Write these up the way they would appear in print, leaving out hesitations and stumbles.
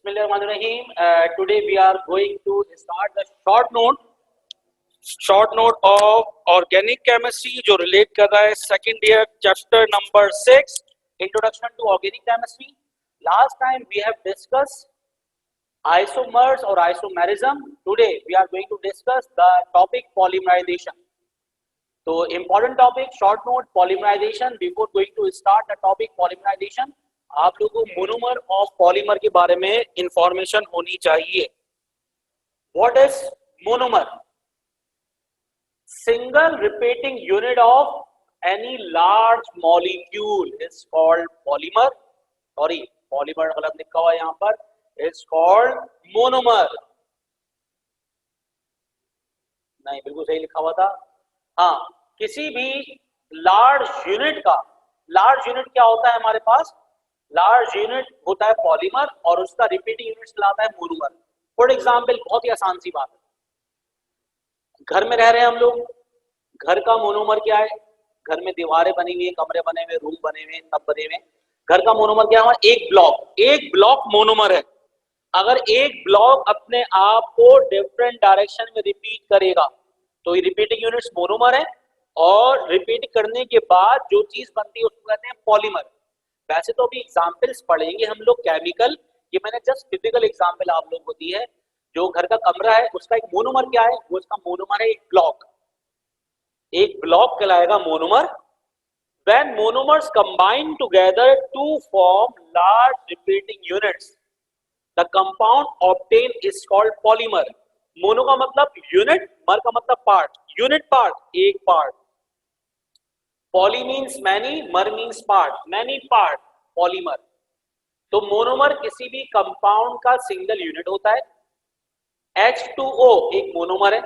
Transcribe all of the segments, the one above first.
Bismillahirrahmanirrahim. Today we are going to start the short note of organic chemistry जो relate कर रहा है second year chapter number 6 introduction to organic chemistry. Last time we have discussed isomers or isomerism. Today we are going to discuss the topic polymerization. So important topic, short note polymerization. Before going to start the topic polymerization, आप लोगों को monomer of polymer के बारे में information होनी चाहिए. What is monomer? Single repeating unit of any large molecule is called polymer. Sorry, polymer गलत लिखा हुआ है यहां पर, इज कॉल्ड मोनोमर. नहीं, बिल्कुल सही लिखा हुआ था. हाँ, किसी भी लार्ज यूनिट का, लार्ज यूनिट क्या होता है हमारे पास? लार्ज यूनिट होता है पॉलीमर और उसका रिपीटिंग यूनिट कहलाता है मोनोमर. फॉर एग्जांपल, बहुत ही आसान सी बात है, घर में रह रहे हैं हम लोग, घर का मोनोमर क्या है? घर में दीवारें बनी हुई है, कमरे बने हुए, रूम बने हुए, सब बने हुए. घर का मोनोमर क्या है? एक ब्लॉक मोनोमर है. अगर एक ब्लॉक अपने आप को डिफरेंट डायरेक्शन में रिपीट करेगा तो ये रिपीटिंग यूनिट्स मोनोमर है. और रिपीट करने के बाद जो चीज बनती है उसको कहते हैं पॉलीमर. वैसे तो अभी एग्जाम्पल्स पढ़ेंगे हम लोग केमिकल, ये मैंने जस्ट टिपिकल एग्जाम्पल आप लोग को दी है. जो घर का कमरा है उसका एक मोनोमर क्या है? वो इसका मोनोमर है एक ब्लॉक. एक ब्लॉक कहलाएगा monomer. When monomers combine together to form large repeating units, the compound obtain is called polymer. Mono का मतलब यूनिट, मर का मतलब पार्ट. यूनिट पार्ट, एक part. Poly means many, mer means part, many part, polymer. तो monomer किसी भी compound का single unit होता है. H2O एक मोनोमर है.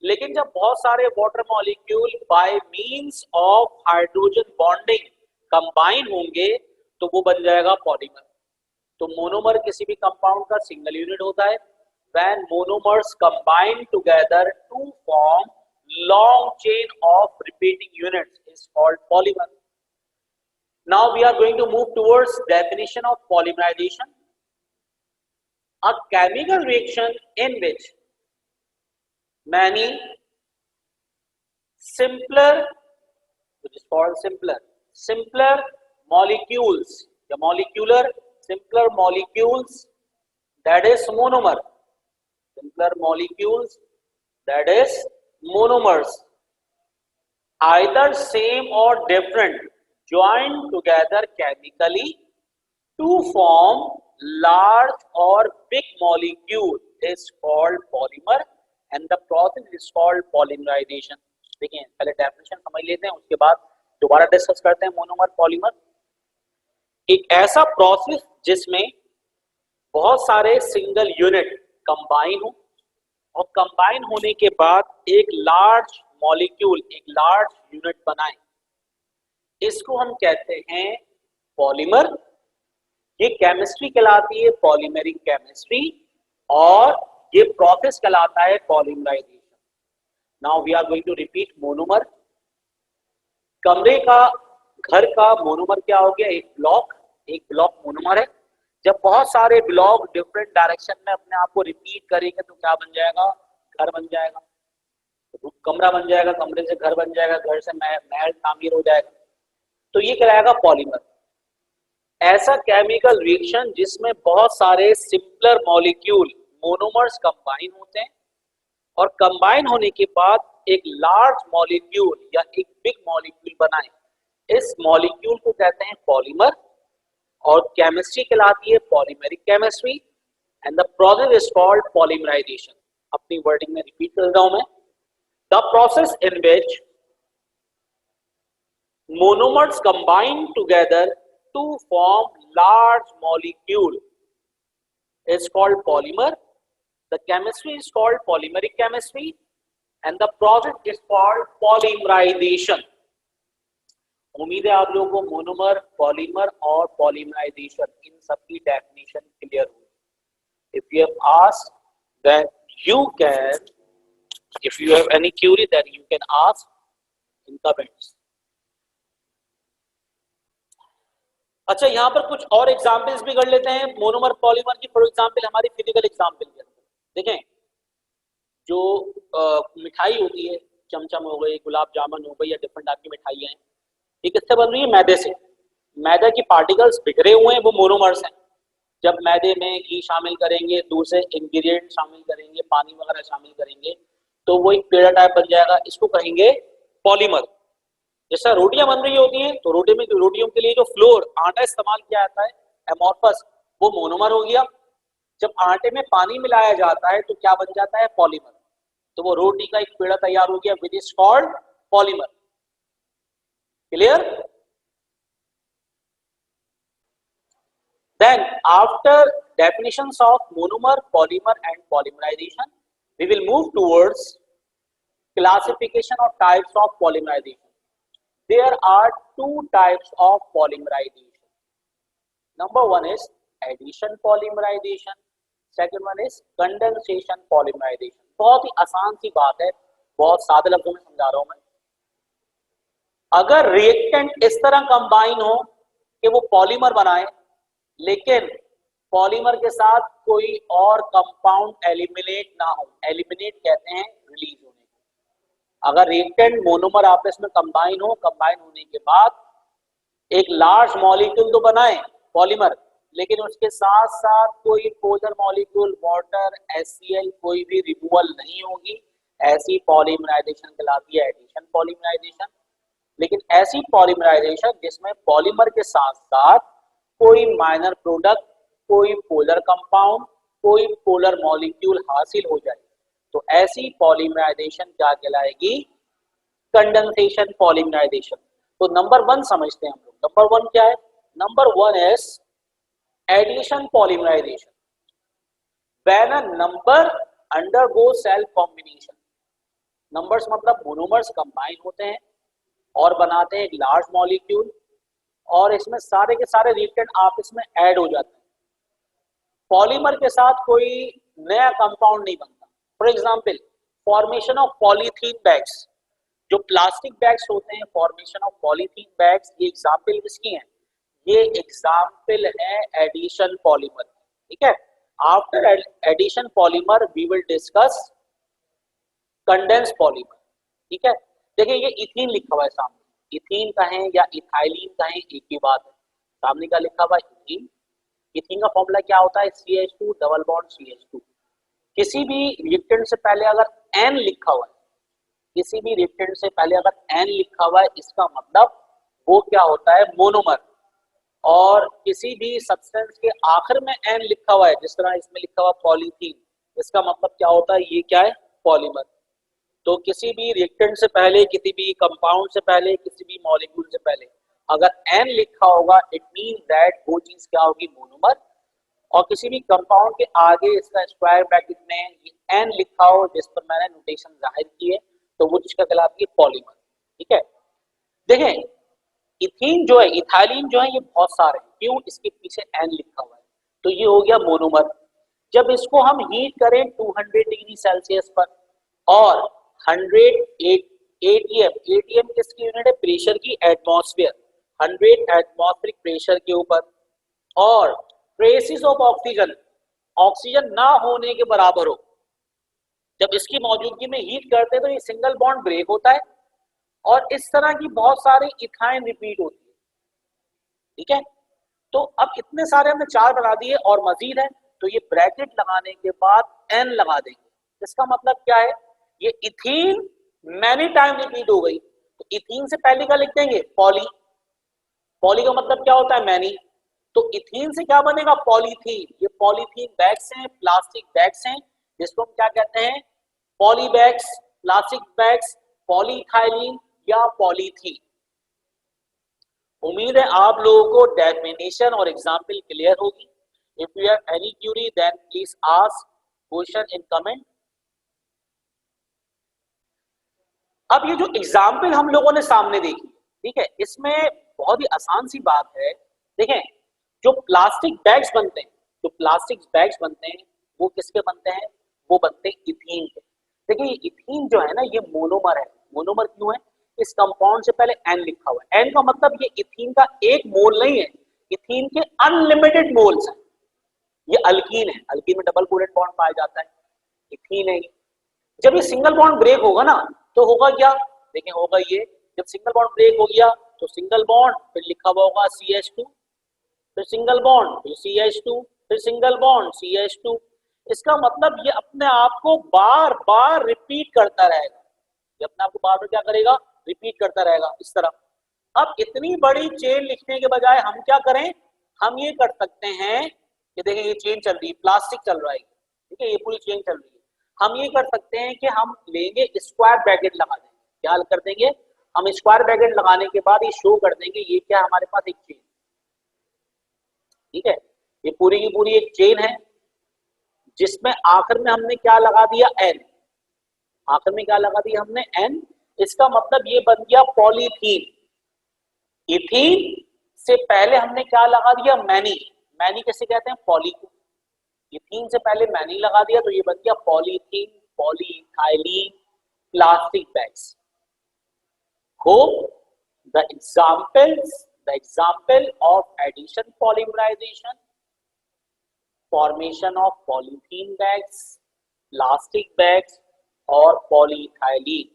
लेकिन जब बहुत सारे water molecule by means of hydrogen bonding combine होंगे तो वो बन जाएगा पॉलीमर. तो मोनोमर किसी भी कंपाउंड का सिंगल यूनिट होता है. When monomers combine together to form long chain of repeating units is called polymer. Now we are going to move towards definition of polymerization. A chemical reaction in which many simpler molecules, the molecular simpler molecules, that is monomer. Simpler molecules, that is monomers, either same or different, join together chemically to form large or big molecule is called polymer and the process is called polymerization. देखिए, पहले definition समझ लेते हैं, उसके बाद दोबारा discuss करते हैं मोनोमर पॉलीमर. एक ऐसा प्रोसेस जिसमें बहुत सारे सिंगल यूनिट कंबाइन हो और कंबाइन होने के बाद एक लार्ज मॉलिक्यूल, एक लार्ज यूनिट बनाए, इसको हम कहते हैं पॉलीमर. ये केमिस्ट्री कहलाती है पॉलीमेरिक केमिस्ट्री और ये प्रोसेस कहलाता है polymerization. Now we are going to repeat monomer. कमरे का, घर का मोनोमर क्या हो गया? एक ब्लॉक मोनोमर है. जब बहुत सारे ब्लॉक डिफरेंट डायरेक्शन में अपने आप को रिपीट करेंगे तो क्या बन जाएगा? घर बन जाएगा, कमरा बन जाएगा, कमरे से घर बन जाएगा, घर से महल तामीर हो जाएगा. तो ये कहलाएगा पॉलीमर. ऐसा केमिकल रिएक्शन जिसमें बहुत सारे सिंपलर मॉलिक्यूल मोनोमर्स कंबाइन होते हैं और कंबाइन होने के बाद एक लार्ज मॉलिक्यूल या एक बिग मॉलिक्यूल बनाए, इस मॉलिक्यूल को कहते हैं पॉलीमर. और केमिस्ट्री कहलाती है polymeric chemistry and the process is called polymerization. अपनी वर्डिंग में रिपीट कर रहा हूं मैं. The process in which monomers combine together to form large molecule is called polymer. The chemistry is called polymeric chemistry and the process is called polymerization. उम्मीद है आप लोगों को मोनोमर, पॉलीमर और पॉलीमराइजेशन इन सबकी डेफिनेशन क्लियर हुई. If you have asked, then you can, if you have any query, then you can ask in comments. अच्छा, यहाँ पर कुछ और एग्जाम्पल्स भी कर लेते हैं मोनोमर पॉलीमर की। फॉर एग्जाम्पल हमारी फिजिकल एग्जाम्पल के अंदर देखें, जो मिठाई होती है, चमचम हो गई, गुलाब जामुन हो गई, या डिफरेंट टाइप की मिठाइयाँ हैं, ये किससे बन रही है? मैदे से। मैदे की पार्टिकल्स बिखरे हुए हैं, वो मोनोमर्स हैं। जब मैदे में घी शामिल करेंगे, दूसरे इंग्रेडिएंट शामिल करेंगे, पानी वगैरह शामिल करेंगे, तो वो एक पेड़ा टाइप बन जाएगा, इसको कहेंगे पॉलीमर। जैसा रोटियां बन रही होती हैं, तो रोटियों के लिए जो फ्लोर आटा इस्तेमाल किया जाता है, एमोर्फस, वो मोनोमर हो गया। जब आटे में पानी मिलाया जाता है तो क्या बन जाता है? पॉलीमर। तो वो रोटी का एक पेड़ा तैयार हो गया, which is called polymer. Clear? Then, after definitions of monomer, polymer, and polymerization, we will move towards classification of types of polymerization. There are two types of polymerization. Number one is addition polymerization. Second one is condensation polymerization. बहुत ही आसान सी बात है, बहुत सादे लफ्जों में समझा रहा हूं मैं। अगर रिएक्टेंट इस तरह कंबाइन हो कि वो पॉलीमर बनाए, लेकिन पॉलीमर के साथ कोई और कंपाउंड एलिमिनेट ना हो, एलिमिनेट कहते हैं रिलीज होने को। अगर रिएक्टेंट मोनोमर आपस में कंबाइन हो, कंबाइन होने के बाद एक लार्ज मॉलिक्यूल तो बनाए पॉलीमर, लेकिन उसके साथ साथ कोई पोलर मॉलिक्यूल, वाटर, HCl, कोई भी रिमूवल नहीं होगी, ऐसी पॉलीमराइजेशन कहलाती है एडिशन पॉलीमराइजेशन। लेकिन ऐसी पॉलीमराइजेशन जिसमें पॉलीमर के साथ साथ कोई माइनर प्रोडक्ट, कोई पोलर कंपाउंड, कोई पोलर मॉलिक्यूल हासिल हो जाए, तो ऐसी पॉलीमराइजेशन क्या कहलाएगी? Condensation polymerisation. तो नंबर वन समझते हैं हम लोग। नंबर वन क्या है? Number one is addition polymerisation. When a number undergo self combination, numbers मतलब मोनोमर्स कंबाइन होते हैं और बनाते हैं एक लार्ज मॉलिक्यूल, और इसमें सारे के सारे रिएक्टेंट आपस में ऐड हो जाते हैं। पॉलीमर के साथ कोई नया कंपाउंड नहीं बनता। For example, formation of polythene bags, जो प्लास्टिक बैग्स होते हैं, फॉर्मेशन ऑफ पॉलीथीन बैग्स, ये एग्जांपल किसकी है? ये एग्जांपल है एडिशन पॉलीमर। ठीक है, after addition polymer we will discuss condense polymer. ठीक है, देखिए ये इथीन लिखा हुआ है सामने, इथीन कहें या इथाइलिन कहें एक ही बात है। सामने का लिखा हुआ है इथीन। इथीन का फॉर्मूला क्या होता है? CH2 double bond CH2। किसी भी रिएक्टेंट से पहले अगर N लिखा हुआ है, किसी भी रिएक्टेंट से पहले अगर N लिखा हुआ है, इसका मतलब वो क्या होता है? मोनोमर। और किसी भी सब्सटेंस के आखिर में N लिखा हुआ है, जिस तरह इसमें लिखा हुआ पॉलीथीन, इसका मतलब क्या होता है? ये क्या है? पॉलीमर। तो किसी भी रिएक्टेंट से पहले, किसी भी कंपाउंड से पहले, किसी भी मॉलिक्यूल से पहले अगर N लिखा होगा, इट मीन दैट वो चीज क्या होगी? मोनोमर। और किसी भी कंपाउंड के आगे इसका स्क्वायर ब्रैकेट में N लिखा हो, जिस पर मैंने नोटेशन जाहिर की है, तो वो चीज का कहलाती है पॉलीमर। ठीक है, देखें इथीन जो है, इथाइलिन जो है, ये बहुत सारे हैं। क्यों? इसके पीछे N लिखा हुआ है, तो ये हो गया मोनोमर। जब इसको हम हीट करें 200 डिग्री सेल्सियस पर, और 100 ATM, ATM किसकी यूनिट है? प्रेशर की, एटमॉस्फेयर, 100 एटमॉस्फेरिक प्रेशर के ऊपर, और ट्रेसिस ऑफ ऑक्सीजन, ऑक्सीजन ना होने के बराबर हो, जब इसकी मौजूदगी में हीट करते हैं तो ये सिंगल बॉन्ड ब्रेक होता है, और इस तरह की बहुत सारी इथाइन रिपीट होती है। ठीक है, तो अब इतने सारे हमने चार बना दिए और मजीद है, तो ये ब्रैकेट लगाने के बाद N लगा देंगे। इसका मतलब क्या है? ये इथीन मैनी टाइम रिपीट हो गई, तो इथीन से पहले का लिख देंगे पॉली। पॉली का मतलब क्या होता है? मैनी। तो इथीन से क्या बनेगा? पॉलीथीन। ये पॉलीथीन बैग्स हैं, प्लास्टिक बैग्स हैं, जिसको हम क्या कहते हैं? Poly bags, plastic bags, polyethylene या पॉलीथीन। उम्मीद है आप लोगों को डेफिनेशन और एग्जाम्पल क्लियर होगी। If you have any query then please ask question in comment. अब ये जो एग्जाम्पल हम लोगों ने सामने देखी, ठीक है, इसमें बहुत ही आसान सी बात है। देखें, जो प्लास्टिक बैग्स बनते हैं, जो प्लास्टिक बैग्स बनते हैं, वो किसके बनते हैं? वो बनते हैं इथीन के। देखिए ये इथीन जो है ना, ये मोनोमर है। मोनोमर क्यों है? इस कंपाउंड से पहले N लिखा हुआ है। N का मतलब ये इथीन का एक मोल नहीं है, इथीन के अनलिमिटेड मोल्स हैं। ये अल्कीन है, अल्कीन में डबल कोडेड बॉन्ड पाया जाता है, इथीन है। जब ये सिंगल बॉन्ड ब्रेक होगा ना तो होगा क्या, देखें होगा ये, जब सिंगल बॉन्ड ब्रेक हो गया तो सिंगल बॉन्ड, फिर लिखा हुआ होगा CH2, फिर सिंगल बॉन्ड, फिर CH2, फिर सिंगल बॉन्ड CH2। इसका मतलब ये अपने आप को बार बार रिपीट करता रहेगा, ये अपने आप को बार बार क्या करेगा, रिपीट करता रहेगा इस तरह। अब इतनी बड़ी चेन लिखने के बजाय हम क्या करें, हम ये कर सकते हैं कि देखें ये चेन चल रही है, प्लास्टिक चल रहा है, ठीक है, ये पूरी चेन चल रही है। हम ये कर सकते हैं कि हम लेंगे स्क्वायर ब्रैकेट लगा देंगे, क्या कर देंगे, हम स्क्वायर ब्रैकेट लगाने के बाद ये शो कर देंगे ये क्या है हमारे पास एक चेन, ठीक है, ये पूरी की पूरी एक चेन है जिसमें आखिर में हमने क्या लगा दिया, N, आखिर में क्या लगा दिया हमने, N। इसका मतलब ये बन गया पॉलीथीन। इथीन से पहले हमने क्या लगा दिया, मैनी, मैनी कैसे कहते हैं, पॉली को, इथीन से पहले मैनी लगा दिया तो ये बन गया polythene, polyethylene plastic bags. Hope the example of addition polymerization, formation of polythene bags, plastic bags और polyethylene,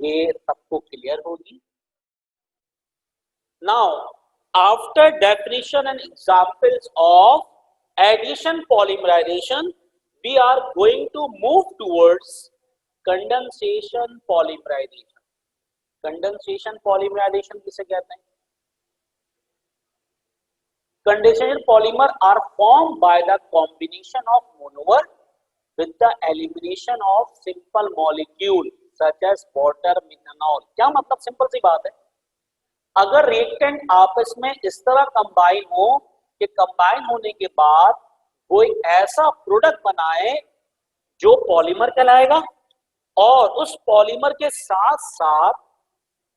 ये सबको क्लियर होगी। Now, after definition and examples of addition polymerization, we are going to move towards condensation polymerization. Condensation polymerization किसे कहते हैं, condensation polymer are form by the combination of monomer with the elimination of simple molecule such as water, methanol. क्या मतलब, simple सी बात है, अगर reactant आपस में इस तरह कंबाइन हो कि कंबाइन होने के बाद वो एक ऐसा प्रोडक्ट बनाए जो पॉलीमर कहलाएगा और उस पॉलीमर के साथ साथ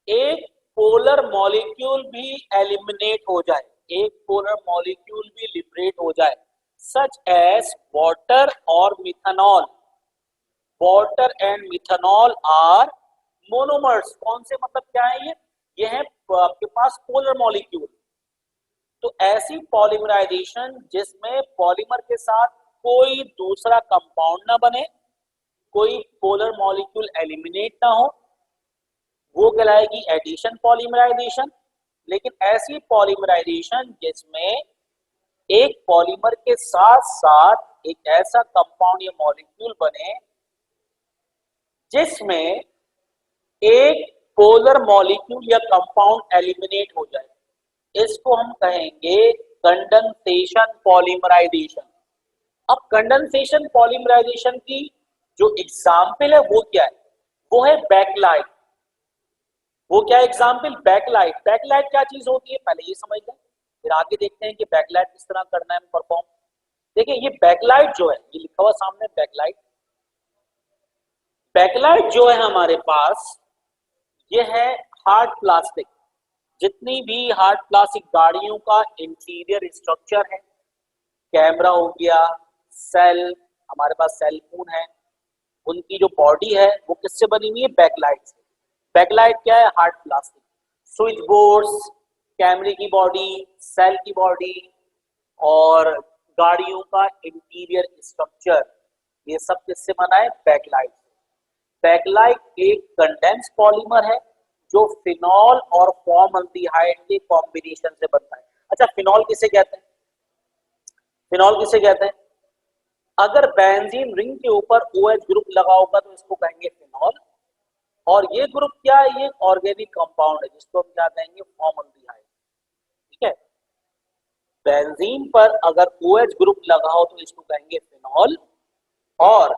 एक पोलर मॉलिक्यूल भी एलिमिनेट हो जाए, एक पोलर मॉलिक्यूल भी लिबरेट हो जाए, सच एज वाटर और methanol. Water and methanol are monomers. कौन से, मतलब क्या है ये है आपके पास पोलर मॉलिक्यूल। तो ऐसी पॉलीमराइजेशन जिसमें पॉलीमर के साथ कोई दूसरा कंपाउंड ना बने, कोई पोलर मॉलिक्यूल एलिमिनेट ना हो, वो कहलाएगी एडिशन पॉलीमराइजेशन। लेकिन ऐसी पॉलीमराइजेशन जिसमें एक पॉलीमर के साथ साथ एक ऐसा कंपाउंड या मॉलिक्यूल बने जिसमें एक पोलर मॉलिक्यूल या कंपाउंड एलिमिनेट हो जाए, इसको हम कहेंगे कंडेंसेशन पॉलीमराइजेशन। अब कंडेंसेशन पॉलीमराइजेशन की जो एग्जाम्पल है वो क्या है, वो है बैकलाइट। वो क्या एग्जाम्पल, बैकलाइट। बैकलाइट क्या चीज होती है पहले ये समझ लें, फिर आगे देखते हैं कि बैकलाइट किस तरह करना है परफॉर्म। देखिए ये बैकलाइट जो है, ये लिखा हुआ सामने बैकलाइट। बैकलाइट जो है हमारे पास ये है हार्ड प्लास्टिक। जितनी भी हार्ड प्लास्टिक गाड़ियों का इंटीरियर स्ट्रक्चर है, कैमरा हो गया, सेल, हमारे पास सेल फोन है, उनकी जो बॉडी है वो किससे बनी हुई है, बैकलाइट से। बैकलाइट क्या है, हार्ड प्लास्टिक। स्विच बोर्ड्स, कैमरे की बॉडी, सेल की बॉडी और गाड़ियों का इंटीरियर स्ट्रक्चर, ये सब किससे बना है, बैकलाइट। बैकलाइट एक कंडेंस पॉलीमर है जो फिनॉल और फॉर्मल्डिहाइड के कॉम्बिनेशन से बनता है। अच्छा, फिनॉल किसे कहते हैं, फिनॉल किसे कहते हैं, अगर बेंजीन रिंग के ऊपर OH ग्रुप लगा होगा तो इसको कहेंगे फिनॉल। और ये ग्रुप क्या है, ये ऑर्गेनिक कंपाउंड है जिसको हम क्या कहेंगे, फॉर्मल्डिहाइड। ठीक है, बेंजीन पर अगर OH ग्रुप लगा हो तो इसको कहेंगे फिनॉल। और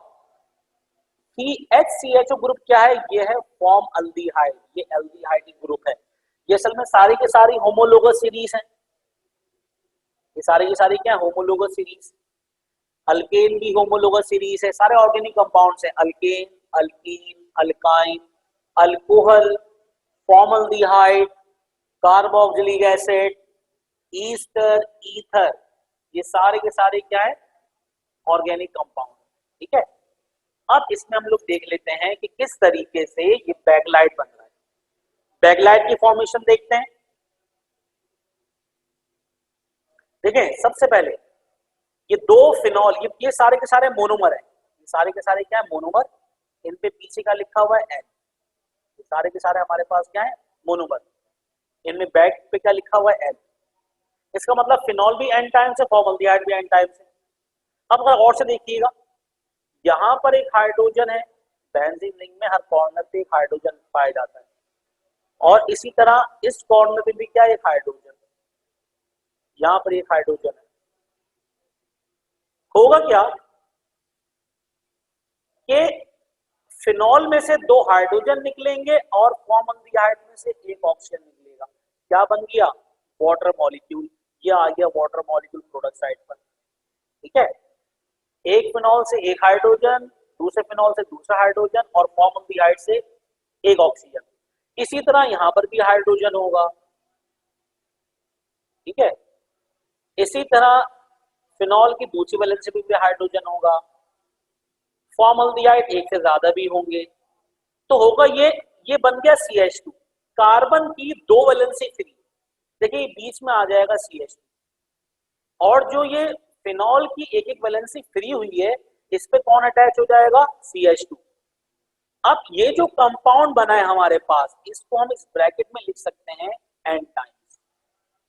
HCHO ग्रुप क्या है, ये है फॉर्मल्डिहाइड, ये एल्डिहाइड ग्रुप है। ये असल में सारी के सारी होमोलोगस सीरीज है, ये सारी की सारी क्या है, होमोलोगस सीरीज। अल्केन भी होमोलोगस सीरीज है, सारे ऑर्गेनिक कंपाउंड्स हैं, alkane, alkyne, alkyne, alcohol, formaldehyde, carboxylic acid, Easter, ether, ये सारे के सारे क्या है, ऑर्गेनिक कंपाउंड। ठीक है, अब इसमें हम लोग देख लेते हैं कि किस तरीके से ये बैकलाइट बन रहा है। बैकलाइट की फॉर्मेशन देखते हैं। देखें सबसे पहले ये दो फिनॉल, ये सारे के सारे मोनोमर है, ये सारे के सारे क्या है, मोनोमर। इन पे पीछे का लिखा हुआ है एन, ये सारे के सारे हमारे पास क्या है, मोनोमर। इनमें बैक पे क्या लिखा हुआ है एन। इसका मतलब फिनॉल भी एन टाइम से, फॉर्मल्डिहाइड भी एन टाइम से। अब अगर और से देखिएगा, यहाँ पर एक हाइड्रोजन है, बेंजीन रिंग में हर कॉर्नर पे एक हाइड्रोजन पाया जाता है, और इसी तरह इस कॉर्नर पे भी क्या, एक हाइड्रोजन, यहाँ पर एक हाइड्रोजन है। होगा क्या कि फिनॉल में से दो हाइड्रोजन निकलेंगे और फॉर्मल्डिहाइड में से एक ऑक्सीजन निकलेगा। क्या बन गया, वाटर मॉलिक्यूल। ये आ गया वाटर मॉलिक्यूल प्रोडक्ट साइड पर। ठीक है, एक फिनॉल से एक हाइड्रोजन, दूसरे फिनॉल से दूसरा हाइड्रोजन, और फॉर्मल्डिहाइड से एक ऑक्सीजन। इसी तरह यहां पर भी हाइड्रोजन होगा। ठीक है, इसी तरह फिनॉल की दूसरी वैलेंसी पे भी हाइड्रोजन होगा, फॉर्मल्डिहाइड एक से ज्यादा भी होंगे, तो होगा ये बन गया CH2। कार्बन की दो वैलेंसी फ्री, देखिए बीच में आ जाएगा CH2, और जो ये फिनॉल की एक एक वैलेंसी फ्री हुई है, इस पे कौन अटैच हो जाएगा, CH2। अब ये जो कंपाउंड बना है हमारे पास, इसको हम इस ब्रैकेट में लिख सकते हैं एन टाइम्स।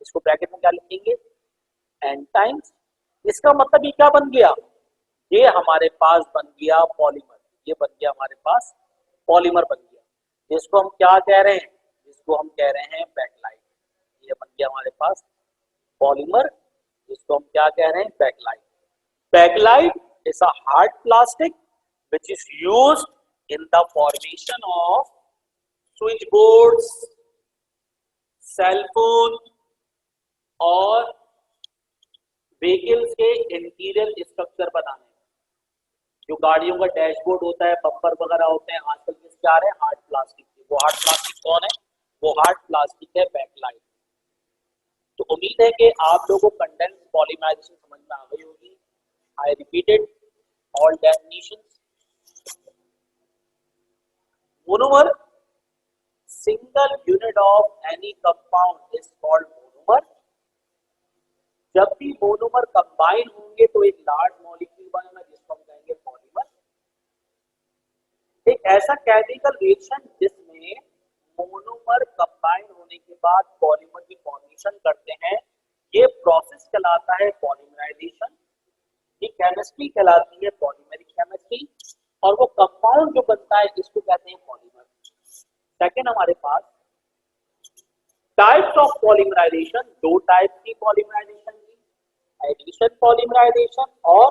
इसको ब्रैकेट में क्या लिखेंगे, एन टाइम्स। इसका मतलब ये क्या बन गया, ये हमारे पास बन गया पॉलीमर। ये बन गया हमारे पास पॉलीमर बन गया, जिसको हम क्या कह रहे हैं, जिसको हम कह रहे हैं बैकलाइट। ये बन गया हमारे पास पॉलीमर, जिसको हम क्या कह रहे हैं, Bakelite. Bakelite is a hard plastic which is used in the formation of switchboards, cell phone और व्हीकल्स के इंटीरियर स्ट्रक्चर बनाने। जो गाड़ियों का डैशबोर्ड होता है, बम्पर वगैरह होते हैं, आजकल किसके आ रहे हैं, हार्ड प्लास्टिक के। वो हार्ड प्लास्टिक कौन है, वो हार्ड प्लास्टिक है बैकलाइट। तो उम्मीद है कि आप लोगों को कंडेंस पॉलीमराइजेशन समझ में आ गई होगी। I repeated all definitions. Monomer, single unit of any compound is called monomer. जब भी मोनोमर कंबाइन होंगे तो एक लार्ज मॉलिक्यूल बनेगा, जिसको हम कहेंगे पॉलीमर। एक ऐसा केमिकल रिएक्शन जिसमें मोनोमर कंबाइन होने के बाद पॉलीमर की फॉर्मेशन करते हैं, ये प्रोसेस कहलाता है पॉलीमराइजेशन। ये केमिस्ट्री कहलाती है पॉलीमेरिक केमिस्ट्री, और वो कंपाउंड जो बनता है इसको कहते हैं पॉलीमर। सेकंड हमारे पास टाइप्स ऑफ पॉलीमराइजेशन, दो टाइप की पॉलीमराइजेशन की, एडिशन पॉलीमराइजेशन और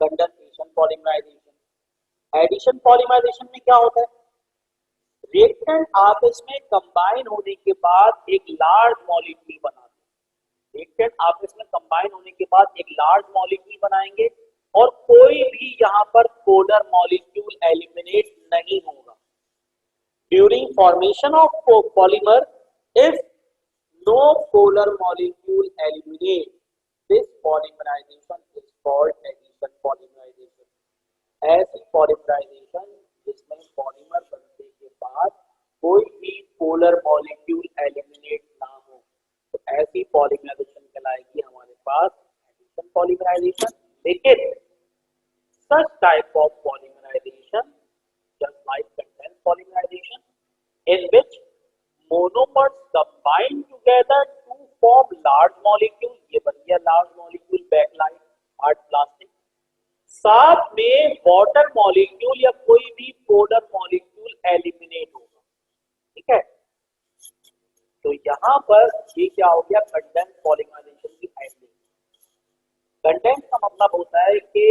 कंडेंसेशन पॉलीमराइजेशन। एडिशन पॉलीमराइजेशन में क्या होता है, रिएक्टेंट आपस में कंबाइन होने के बाद एक लार्ज मॉलिक्यूल बनाते हैं। रिएक्टेंट आपस में कंबाइन होने के बाद एक लार्ज मॉलिक्यूल बनाएंगे, और कोई भी यहां पर पोलर मॉलिक्यूल एलिमिनेट नहीं होगा। During formation of polymer, if no polar molecule eliminate, this polymerization is called addition polymerization. ऐसी पॉलीमराइजेशन जिसमें पॉलीमर बनने के बाद कोई भी पोलर मॉलिक्यूल एलिमिनेट ना हो, तो ऐसी पॉलीमराइजेशन कहलाएगी हमारे पास एडिशन पॉलीमराइजेशन। लेकिन such type of polymerization, just like condensed polymerization, in which monomers combine together to form large molecule, ये बन गया large molecule backlight hard plastic, साथ में वाटर मॉलिक्यूल या कोई भी पोलर मॉलिक्यूल एलिमिनेट होगा। ठीक है, तो यहां पर ये क्या हो गया, कंडेंस पॉलीमराइजेशन की एंडिंग। कंडेंस का मतलब होता है कि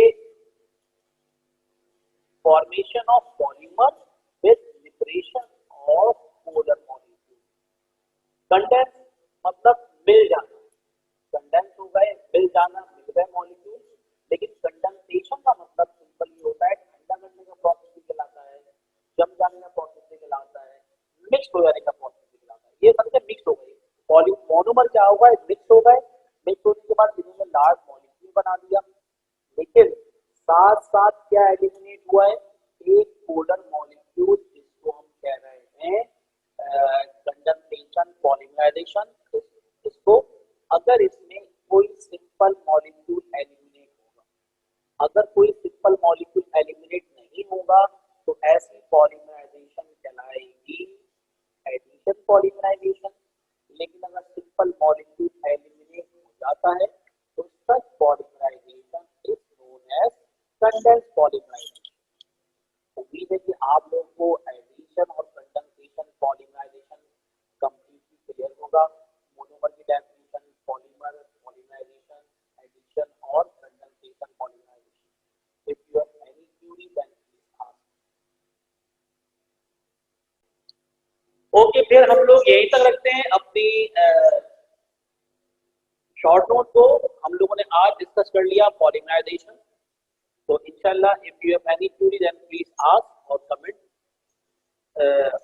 formation of polymer with liberation of polar molecule। Condense मतलब मिल जाना, कंडेंस हो गए, मिल जाना, मिल गए मॉलिक्यूल। लेकिन कंडेंसेशन का मतलब सिंपल ही होता है, ठंडा करने का प्रोसेस भी कहलाता है, जम जाने का प्रोसेस भी कहलाता है, मिक्स हो जाने का प्रोसेस भी कहलाता है। ये समझे, मिक्स हो गई मोनोमर, क्या होगा, मिक्स हो गए। मिक्स होने के बाद इन्होंने लार्ज मॉलिक्यूल बना दिया, लेकिन साथ साथ क्या एलिमिनेट हुआ है, एक पोलर मॉलिक्यूल, जिसको हम कह रहे हैं कंडेंसेशन पॉलीमराइजेशन। इसको अगर इसमें कोई सिंपल मॉलिक्यूल एलिमिनेट होगा। अगर कोई सिंपल मॉलिक्यूल एलिमिनेट नहीं होगा तो ऐसी पॉलीमराइजेशन कहलाएगी एडिशन पॉलीमराइजेशन। लेकिन अगर सिंपल मॉलिक्यूल एलिमिनेट हो जाता है तो such polymerisation is known as condense polymerisation. उम्मीद है कि आप लोगों को एडिशन और कंडेंसेशन पॉलीमराइजेशन कंप्लीटली क्लियर होगा। मोनोमर की डेफिनेशन, पॉलीमर, पॉलीमराइजेशन, एडिशन और condensation polymerisation. If you have any query then please ask. Okay, फिर हम लोग यहीं तक रखते हैं अपनी शॉर्ट नोट को। हम लोगों ने आज डिस्कस कर लिया पॉलीमराइजेशन। तो इंशाल्लाह if you have any query then please ask और कमेंट।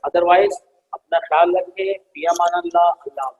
अदरवाइज अपना ख्याल रखें। फिया मान अल्लाह। अल्लाह।